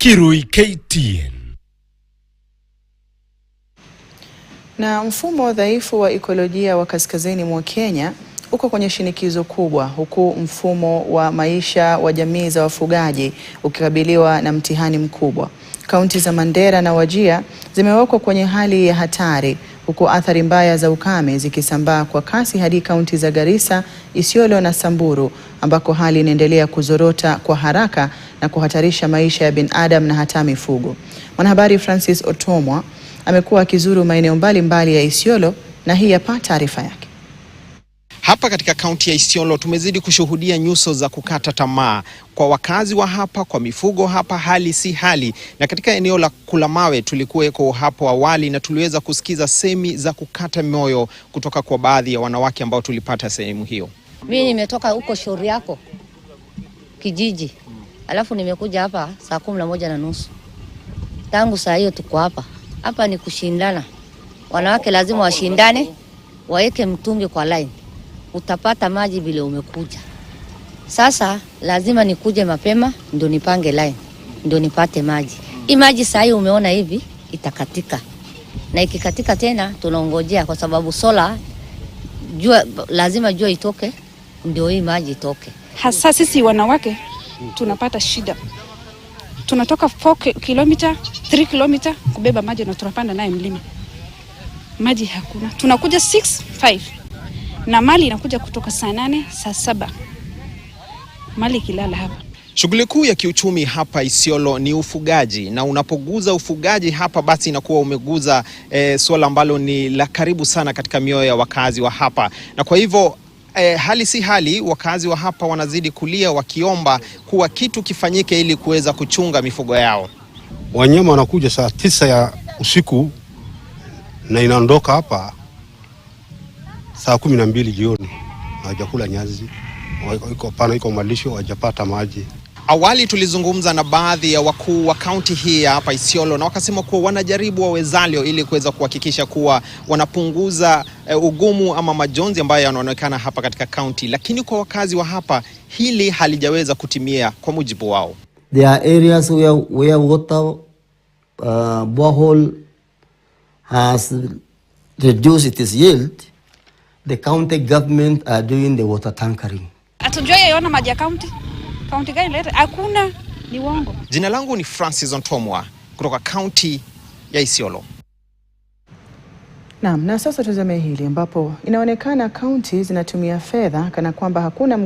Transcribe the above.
Kirui KTN. Na mfumo dhaifu wa ekolojia wa kaskazini mwa Kenya uko kwenye shinikizo kubwa, huku mfumo wa maisha wa jamii za wafugaji ukikabiliwa na mtihani mkubwa. Kaunti za Mandera na Wajir zimewekwa kwenye hali ya hatari, huku athari mbaya za ukame zikisambaa kwa kasi hadi kaunti za Garissa, Isiolo na Samburu, ambako hali inaendelea kuzorota kwa haraka na kuhatarisha maisha ya binadamu na hata mifugo. Mwanahabari Francis Otomwa amekuwa akizuru maeneo mbalimbali ya Isiolo na hii hapa taarifa yake. Hapa katika kaunti ya Isiolo tumezidi kushuhudia nyuso za kukata tamaa kwa wakazi wa hapa, kwa mifugo hapa, hali si hali. Na katika eneo la Kulamawe tulikuweko hapo awali na tuliweza kusikiza semi za kukata moyo kutoka kwa baadhi ya wanawake ambao tulipata sehemu hiyo. Mimi nimetoka huko Shauri Yako kijiji, alafu nimekuja hapa saa 11:30. Tangu saa hiyo tuko hapa. Hapa ni kushindana. Wanawake lazima washindane, waeke mtungi kwa line. Utapata maji bila umekuja. Sasa lazima nikuje mapema ndio nipange line, ndio nipate maji. Hii maji saa hii umeona hivi itakatika. Na ikikatika tena tunaongojea kwa sababu sola jua lazima jua itoke ndio hii maji itoke. Hasa sisi wanawake tunapata shida. Tunatoka 4 kilomita, 3 kilomita kubeba maji na tunapanda naye mlima. Maji hakuna. Tunakuja 6-5. Na mali inakuja kutoka saa 8, saa 7. Mali kilala hapa. Shughuli kuu ya kiuchumi hapa Isiolo ni ufugaji, na unapoguza ufugaji hapa basi inakuwa umeguza swala ambalo ni la karibu sana katika mioyo ya wakazi wa hapa. Na kwa hivyo hali si hali, wakazi wa hapa wanazidi kulia wakiomba kuwa kitu kifanyike ili kuweza kuchunga mifugo yao. Wanyama wanakuja saa 9 ya usiku na inaondoka hapa saa 12 jioni. Hawajakula nyazi, iko malisho, hawajapata maji. Awali tulizungumza na baadhi ya wakuu wa kaunti hii hapa Isiolo na wakasema kuwa wanajaribu wawezalo ili kuweza kuhakikisha kuwa wanapunguza ugumu ama majonzi ambayo yanaonekana hapa katika kaunti, lakini kwa wakazi wa hapa hili halijaweza kutimia kwa mujibu wao. There are areas where water borehole has reduced its yield. The county government are doing the water tankering. Atujua yona maji ya county. County gani leta? Hakuna, ni uongo. Jina langu ni Francis Otomwa kutoka kaunti ya Isiolo. Naam, na sasa tuzame hili ambapo inaonekana kaunti zinatumia fedha kana kwamba hakuna